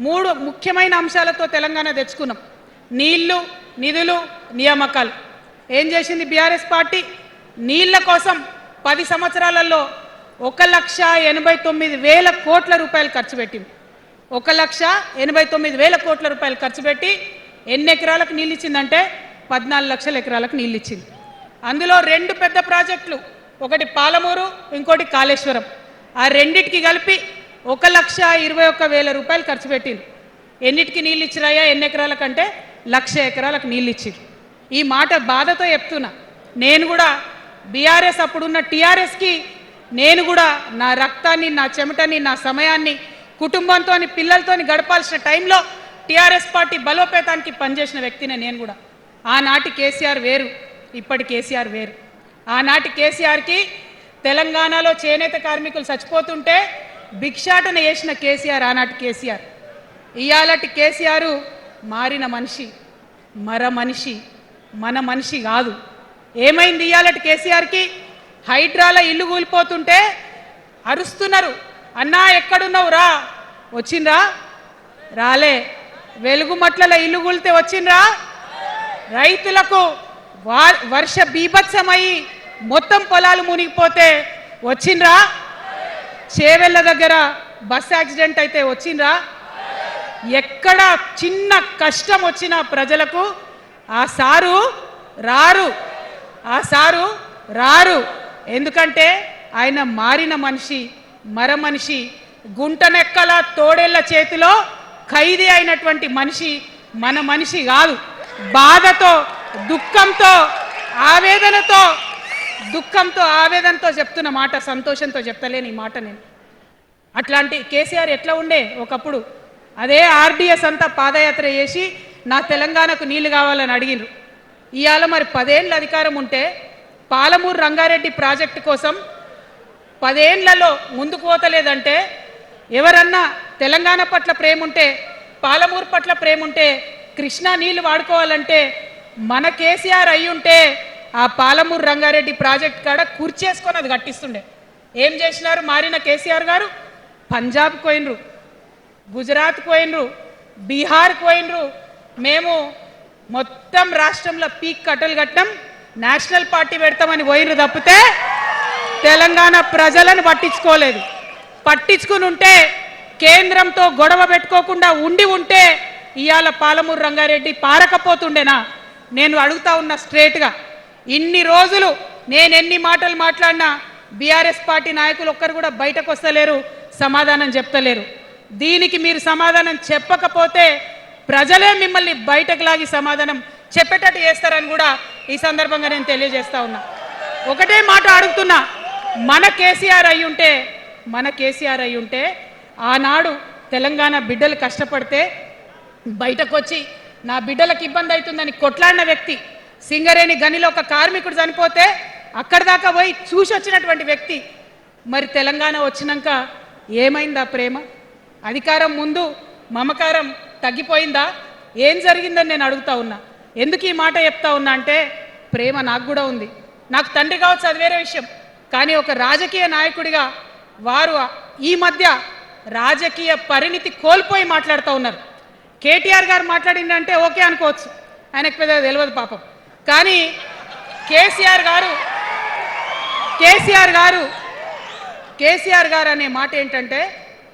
మూడు ముఖ్యమైన అంశాలతో తెలంగాణ తెచ్చుకున్నాం. నీళ్లు, నిధులు, నియామకాలు. ఏం చేసింది బీఆర్ఎస్ పార్టీ? నీళ్ల కోసం 10 సంవత్సరాలలో 1,89,000 కోట్ల రూపాయలు ఖర్చు పెట్టింది. 1,89,000 కోట్ల రూపాయలు ఖర్చు పెట్టి ఎన్ని ఎకరాలకు నీళ్ళు ఇచ్చిందంటే 14 లక్షల ఎకరాలకు నీళ్ళు ఇచ్చింది. అందులో 2 పెద్ద ప్రాజెక్టులు, ఒకటి పాలమూరు, ఇంకోటి కాళేశ్వరం. ఆ రెండిటికి కలిపి 1,21,000 రూపాయలు ఖర్చు పెట్టింది. ఎన్నిటికి నీళ్ళు ఇచ్చిరాయా? ఎన్ని ఎకరాలకంటే 1,00,000 ఎకరాలకు నీళ్ళు ఇచ్చింది. ఈ మాట బాధతో చెప్తున్నా. నేను కూడా బీఆర్ఎస్ అప్పుడున్న టీఆర్ఎస్కి నేను కూడా నా రక్తాన్ని, నా చెమటని, నా సమయాన్ని కుటుంబంతో పిల్లలతో గడపాల్సిన టైంలో టీఆర్ఎస్ పార్టీ బలోపేతానికి పనిచేసిన వ్యక్తినే నేను కూడా. ఆనాటి కేసీఆర్ వేరు, ఇప్పటి కేసీఆర్ వేరు. ఆనాటి కేసీఆర్కి తెలంగాణలో చేనేత కార్మికులు చచ్చిపోతుంటే భిక్షాటన చేసిన కేసీఆర్ ఆనాటి కేసీఆర్. ఇయాలటి కేసీఆర్ మారిన మనిషి, మనిషి, మన మనిషి కాదు. ఏమైంది ఇయాలటి కేసీఆర్కి? హైడ్రాల ఇల్లు కూలిపోతుంటే అరుస్తున్నారు, అన్నా ఎక్కడున్నావు రా, వచ్చిండ్రా? రాలే. వెలుగుమట్ల ఇల్లు కూలితే వచ్చిండ్రా? రైతులకు వర్ష బీభత్సమై మొత్తం పొలాలు మునిగిపోతే వచ్చిండ్రా? చేవెళ్ళ దగ్గర బస్ యాక్సిడెంట్ అయితే వచ్చిండ్రా? ఎక్కడ చిన్న కష్టం వచ్చినా ప్రజలకు ఆ సారు రారు, ఆ సారు రారు. ఎందుకంటే ఆయన మారిన మనిషి, మనిషి, గుంటనెక్కల తోడేళ్ల చేతిలో ఖైదీ అయినటువంటి మనిషి, మన మనిషి కాదు. బాధతో, దుఃఖంతో, ఆవేదనతో చెప్తున్న మాట, సంతోషంతో చెప్తలేని ఈ మాట నేను. అట్లాంటి కేసీఆర్ ఎట్లా ఉండే ఒకప్పుడు? అదే ఆర్డీఎస్ అంతా పాదయాత్ర చేసి నా తెలంగాణకు నీళ్లు కావాలని అడిగినారు. ఇవాళ మరి 10 ఏళ్ళ అధికారం ఉంటే పాలమూరు రంగారెడ్డి ప్రాజెక్టు కోసం 10 ఏళ్లలో ముందుకు పోతలేదంటే, ఎవరన్నా తెలంగాణ పట్ల ప్రేమ ఉంటే, పాలమూరు పట్ల ప్రేమ ఉంటే, కృష్ణా నీళ్లు వాడుకోవాలంటే మన కేసీఆర్ అయి ఉంటే ఆ పాలమూరు రంగారెడ్డి ప్రాజెక్ట్ కాడ కుర్చేసుకొని అది కట్టిస్తుండే. ఏం చేసినారు మారిన కేసీఆర్ గారు? పంజాబ్ పోయినరు, గుజరాత్ పోయినరు, బీహార్ పోయినరు. మేము మొత్తం రాష్ట్రంలో పీక్ కట్టలు కట్టం, నేషనల్ పార్టీ పెడతామని పోయినరు తప్పితే తెలంగాణ ప్రజలను పట్టించుకోలేదు. పట్టించుకుని ఉంటే, కేంద్రంతో గొడవ పెట్టుకోకుండా ఉంటే ఇవాళ పాలమూరు రంగారెడ్డి పారకపోతుండేనా? నేను అడుగుతా ఉన్నా స్ట్రేట్గా. ఇన్ని రోజులు నేను ఎన్ని మాటలు మాట్లాడినా బీఆర్ఎస్ పార్టీ నాయకులు ఒక్కరు కూడా బయటకు వస్తలేరు, సమాధానం చెప్తలేరు. దీనికి మీరు సమాధానం చెప్పకపోతే ప్రజలే మిమ్మల్ని బయటకు లాగి సమాధానం చెప్పేటట్టు చేస్తారని కూడా ఈ సందర్భంగా నేను తెలియజేస్తా ఉన్నా. ఒకటే మాట అడుగుతున్నా, మన కేసీఆర్ అయి ఉంటే ఆనాడు తెలంగాణ బిడ్డలు కష్టపడితే బయటకు వచ్చి నా బిడ్డలకు ఇబ్బంది అవుతుందని కొట్లాడిన వ్యక్తి, సింగరేణి గనిలో ఒక కార్మికుడు చనిపోతే అక్కడి దాకా పోయి చూసి వచ్చినటువంటి వ్యక్తి. మరి తెలంగాణ వచ్చినాక ఏమైందా ప్రేమ? అధికారం ముందు మమకారం తగ్గిపోయిందా? ఏం జరిగిందని నేను అడుగుతా ఉన్నా. ఎందుకు ఈ మాట చెప్తా ఉన్నా అంటే, ప్రేమ నాకు కూడా ఉంది. నాకు తండ్రి కావచ్చు, అది వేరే విషయం. కానీ ఒక రాజకీయ నాయకుడిగా వారు ఈ మధ్య రాజకీయ పరిణితి కోల్పోయి మాట్లాడుతూ ఉన్నారు. కేటీఆర్ గారు మాట్లాడిందంటే ఓకే అనుకోవచ్చు, ఆయనకు పెద్దగా తెలియదు పాపం. కానీ కేసీఆర్ గారు అనే మాట ఏంటంటే,